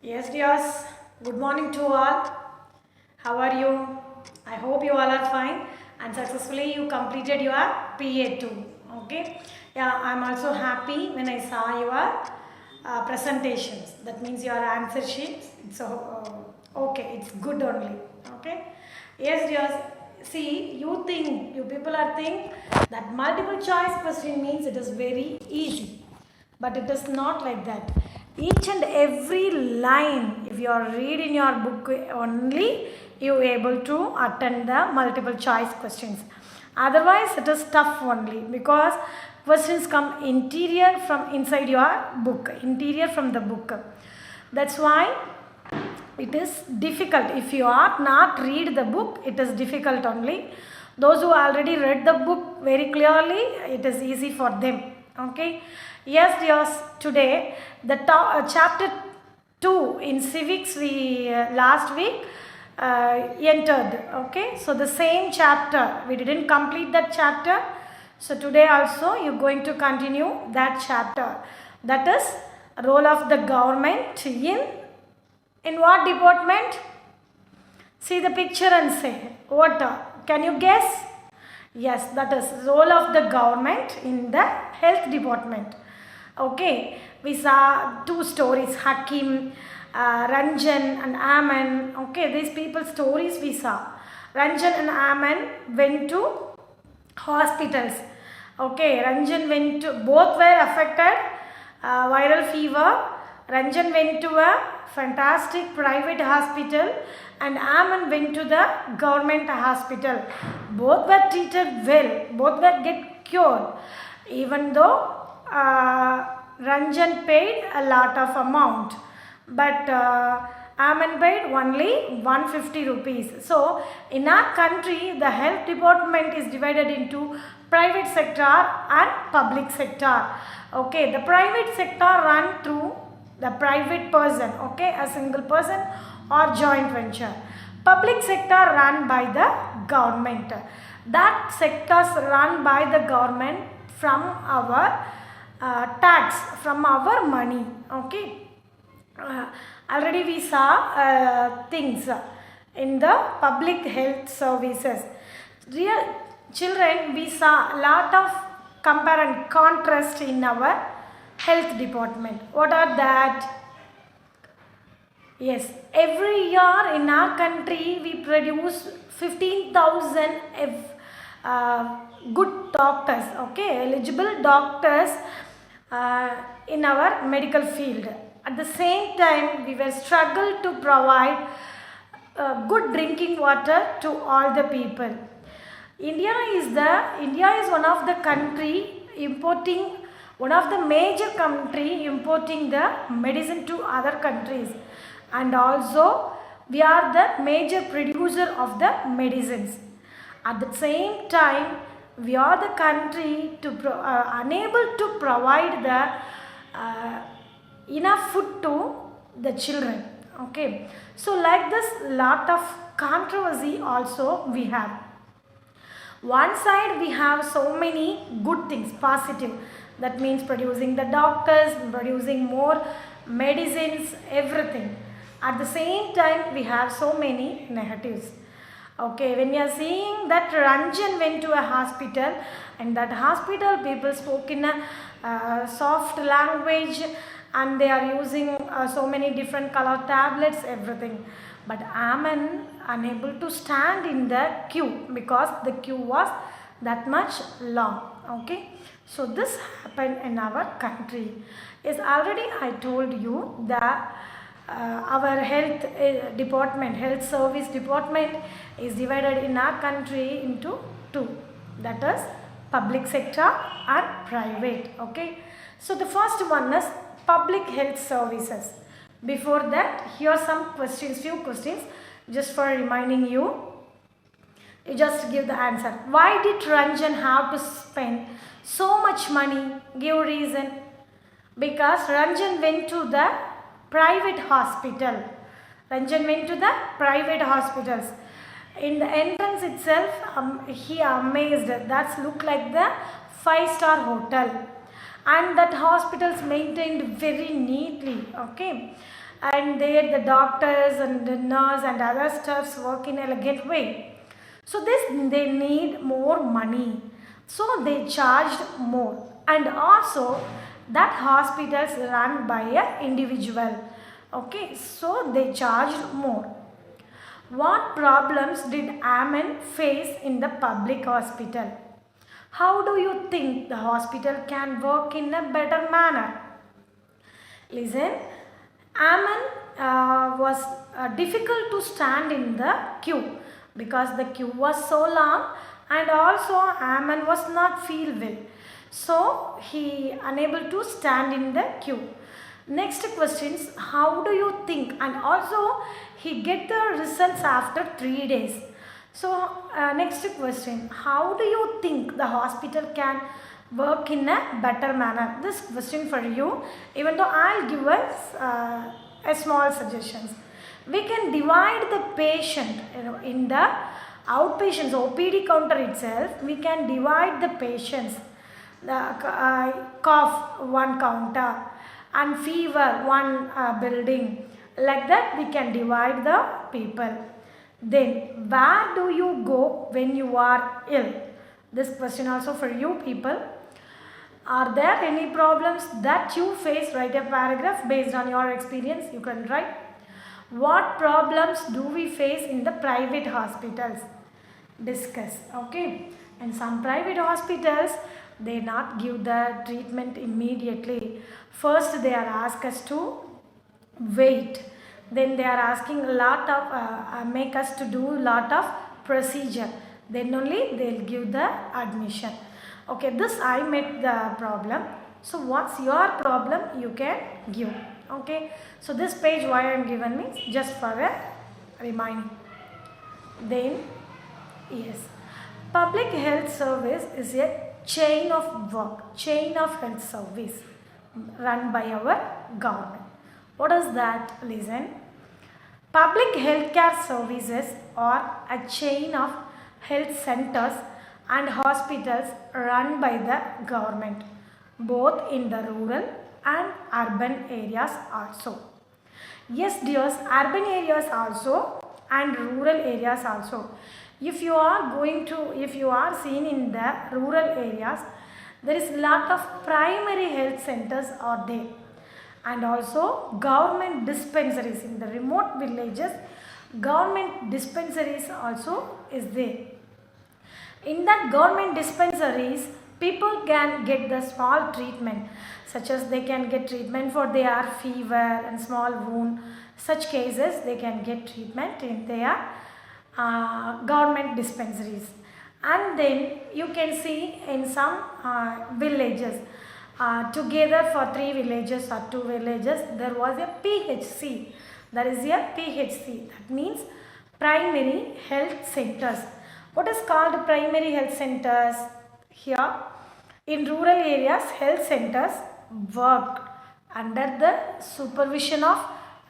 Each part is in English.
Yes, dears. Good morning to all. How are you? I hope you all are fine and successfully you completed your PA2. Okay. Yeah, I'm also happy when I saw your presentations. That means your answer sheets. So okay, it's good only. Okay. Yes, dears. See, you people are think that multiple choice question means it is very easy, but it is not like that. Each and every line, if you are reading your book only, you able to attend the multiple choice questions. Otherwise it is tough only, because questions come interior from inside your book, interior from the book. That's why it is difficult. If you are not read the book, it is difficult only. Those who already read the book very clearly, it is easy for them. Okay. Yes, dears, today the chapter 2 in civics we last week entered. Okay, so the same chapter, we didn't complete that chapter. So today also you are going to continue that chapter. That is role of the government in what department? See the picture and say what? Can you guess? Yes, that is role of the government in the health department. Okay, we saw two stories, Hakim, Ranjan and Aman. Okay, these people's stories we saw. Ranjan and Aman went to hospitals. Okay, Ranjan went to, both were affected viral fever. Ranjan went to a fantastic private hospital and Aman went to the government hospital. Both were treated well, both were get cured, even though Ranjan paid a lot of amount, but Aman paid only 150 rupees. So in our country the health department is divided into private sector and public sector. Okay, the private sector run through the private person, okay, a single person or joint venture. Public sector run by the government. That sectors run by the government from our tax, from our money. Okay, already we saw things in the public health services. Real children, we saw a lot of compare and contrast in our health department. What are that? Yes, every year in our country we produce 15,000 good doctors, okay, eligible doctors in our medical field. At the same time, we will struggle to provide good drinking water to all the people. India is one of the country importing, one of the major country importing the medicine to other countries, and also we are the major producer of the medicines. At the same time, we are the country to unable to provide the enough food to the children. Okay, so like this, lot of controversy also we have. One side we have so many good things, positive, that means producing the doctors, producing more medicines, everything. At the same time we have so many negatives. Okay, when we are seeing that Ranjan went to a hospital, and that hospital people spoke in a soft language, and they are using so many different color tablets, everything. But Aman unable to stand in the queue because the queue was that much long. Okay, so this happened in our country. Yes, already I told you that our health department, health service department is divided in our country into two, that is public sector and private. Okay, so the first one is public health services. Before that, here are some questions, few questions just for reminding you. You just give the answer. Why did Ranjan have to spend so much money? Give reason. Because Ranjan went to the private hospital. Ranjan went to the private hospitals. In the entrance itself, he amazed. That's look like the 5-star hotel. and that hospitals maintained very neatly. Okay, and there the doctors and the nurse and other staffs work in elegant way. So this they need more money, so they charged more. And also that hospitals run by a individual. Okay, so they charged more. What problems did Amen face in the public hospital? How do you think the hospital can work in a better manner? Listen, Amen was difficult to stand in the queue because the queue was so long, and also Amen was not feel well. So he unable to stand in the queue. Next questions, how do you think? And also he get the results after 3 days. So next question, how do you think the hospital can work in a better manner? This question for you, even though I'll give us a small suggestions. We can divide the patient, in the outpatients OPD counter itself. We can divide the patients, the cough one counter and fever one building. Like that we can divide the people. Then where do you go when you are ill? This question also for you people. Are there any problems that you face? Write a paragraph based on your experience. You can write. What problems do we face in the private hospitals? Discuss. Okay. And some private hospitals, they not give the treatment immediately. First they are asked us to wait. Then they are asking a lot of make us to do lot of procedure. Then only they will give the admission. Okay, this I met the problem. So what's your problem, you can give. Okay, so this page why I am given means just for a reminding. Then yes, public health service is a chain of work, chain of health service run by our government. What is that? Listen. Public healthcare services are a chain of health centers and hospitals run by the government, both in the rural and urban areas also. Yes, dears, urban areas also and rural areas also. If you are seen in the rural areas, there is lot of primary health centers are there, and also government dispensaries in the remote villages. Government dispensaries also is there. In that government dispensaries, people can get the small treatment, such as they can get treatment for their fever and small wound. Such cases they can get treatment in their government dispensaries. And then you can see in some villages, together for 3 villages or 2 villages, there was a PHC. There is a PHC, that means primary health centers. What is called primary health centers? Here in rural areas, health centers work under the supervision of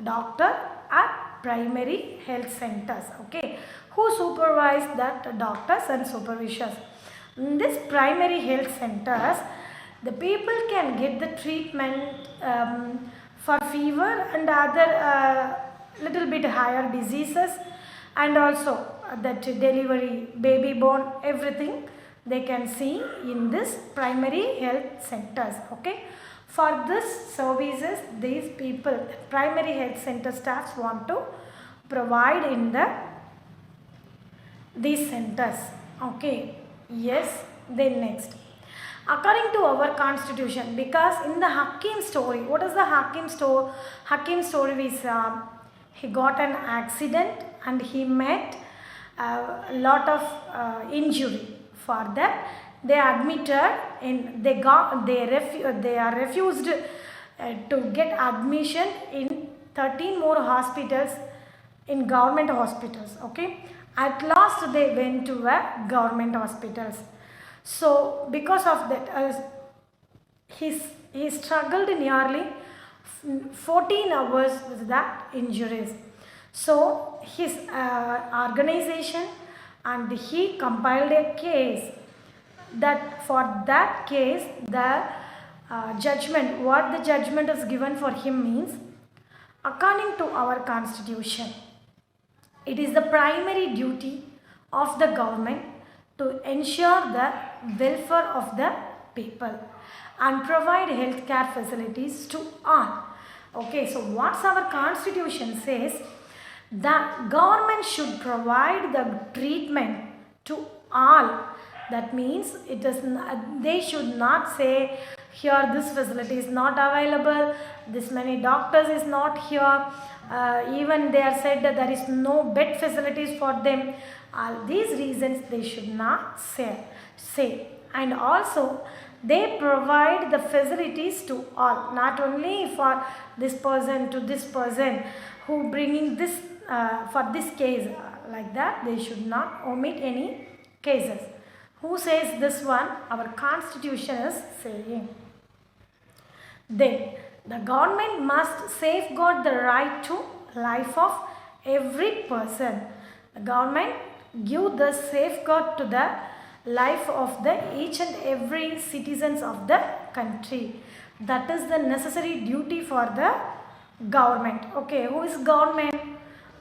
doctor at primary health centers. Okay, who supervise that? Doctors and supervisors. In this primary health centers, the people can get the treatment for fever and other little bit higher diseases, and also that delivery, baby born, everything they can see in this primary health centers. Okay, for this services these people, primary health center staffs want to provide in these centers. Okay, yes. Then next, according to our constitution, because in the Hakim story, what is the Hakim story? Hakim story we saw, he got an accident and he met a lot of injury. For that they admitted in, they are refused to get admission in 13 more hospitals, in government hospitals. Okay, at last they went to government hospitals. So because of that, he struggled nearly 14 hours with that injuries. So his organization and he compiled a case, that for that case the judgment, what the judgment is given for him means, according to our constitution, it is the primary duty of the government to ensure the welfare of the people and provide healthcare facilities to all. Okay, so what's our constitution says? The government should provide the treatment to all. That means they should not say here this facility is not available, this many doctors is not here, even they are said that there is no bed facilities for them. All these reasons they should not say. And also they provide the facilities to all, not only for this person to this person who bringing this for this case, like that they should not omit any cases. Who says this one? Our constitution is saying. Then the government must safeguard the right to life of every person. The government give the safeguard to the life of the each and every citizens of the country. That is the necessary duty for the government. Okay, who is government?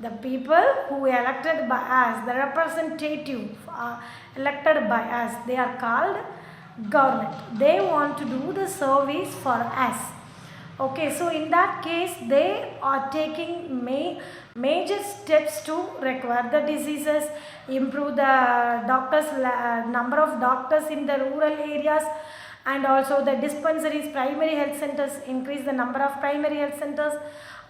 The people who elected by us, the representative elected by us, they are called government. They want to do the service for us. Okay, so in that case they are taking major steps to recover the diseases, improve the doctors, number of doctors in the rural areas, and also the dispensaries, primary health centers, increase the number of primary health centers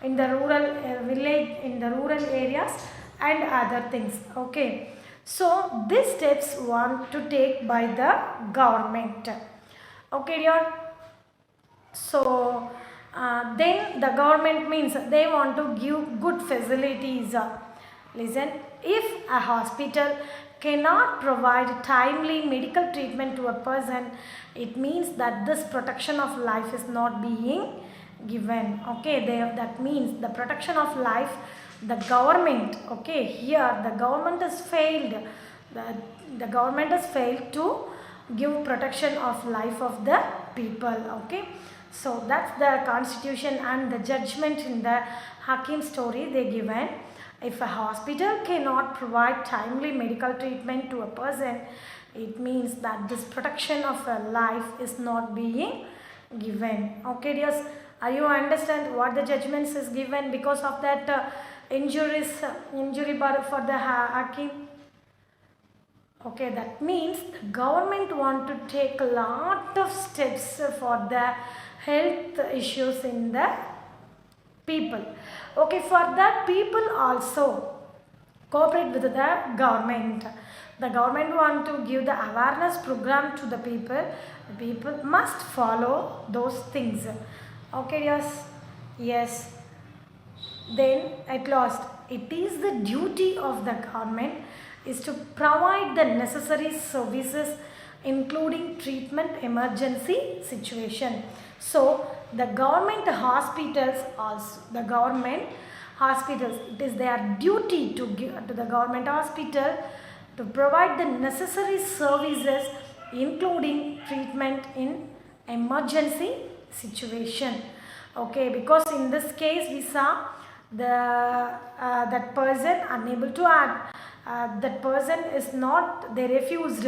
in the rural village, in the rural areas, and other things. Okay, so these steps want to take by the government. Okay, dear. So then the government means they want to give good facilities. Listen, if a hospital cannot provide timely medical treatment to a person, it means that this protection of life is not being given. Okay, that means the protection of life, the government, okay, here the government has failed. The government has failed to give protection of life of the people. Okay, so that's the constitution and the judgment in the Hakim story they given. If a hospital cannot provide timely medical treatment to a person, it means that this protection of a life is not being given. Okay, dears, are you understand what the judgments is given because of that injury for the Hakim? Okay, that means the government want to take a lot of steps for the health issues in the people. Okay, for that people also cooperate with the government. The government want to give the awareness program to the people. The people must follow those things. Okay, yes, yes. Then at last, it is the duty of the government is to provide the necessary services including treatment emergency situation. So the government hospitals also, it is their duty to give to the government hospital to provide the necessary services including treatment in emergency situation. Okay, because in this case we saw that person unable to that person is not, they refused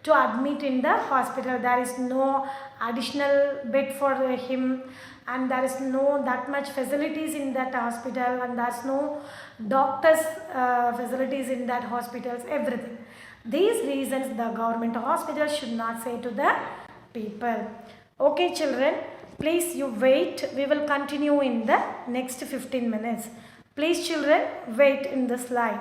to admit in the hospital. There is no additional bed for him, and there is no that much facilities in that hospital, and there is no doctors facilities in that hospitals, everything. These reasons the government hospital should not say to the people. Okay, children, please you wait. We will continue in the next 15 minutes. Please children, wait in the slide.